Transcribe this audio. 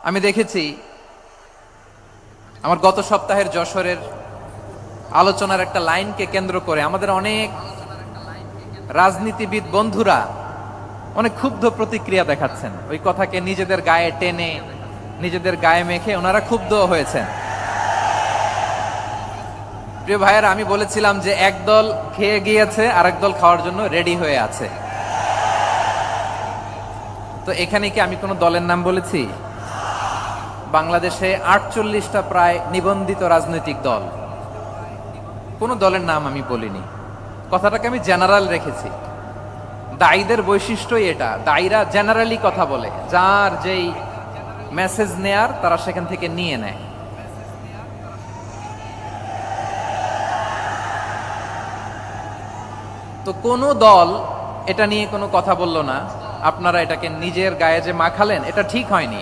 আমি দেখেছি আমার গত সপ্তাহের যশোরের আলোচনার একটা লাইনকে কেন্দ্র করে আমাদের অনেক রাজনীতিবিদ বন্ধুরা অনেক ক্ষুব্ধ প্রতিক্রিয়া দেখাচ্ছেন। ওই কথাকে নিজেদের গায়ে টেনে নিজেদের গায়ে মেখে ওনারা ক্ষুব্ধ হয়েছেন। প্রিয় ভাইয়েরা, আমি বলেছিলাম যে একদল খেয়ে গিয়েছে আর একদল খাওয়ার জন্য রেডি হয়ে আছে। তো এখানে কি আমি কোনো দলের নাম বলেছি? বাংলাদেশে 48টা প্রায় নিবন্ধিত রাজনৈতিক দল, কোনো দলের নাম আমি বলিনি। কথাটাকে আমি জেনারেল রেখেছি। দায়ীদের বৈশিষ্ট্যই এটা, দায়ীরা জেনারেলি কথা বলে, যার যেই মেসেজ নেয়ার তারা সেখান থেকে নিয়ে নেয়। তো কোনো দল এটা নিয়ে কোনো কথা বলল না। আপনারা এটাকে নিজের গায়ে যে মাখালেন, এটা ঠিক হয়নি।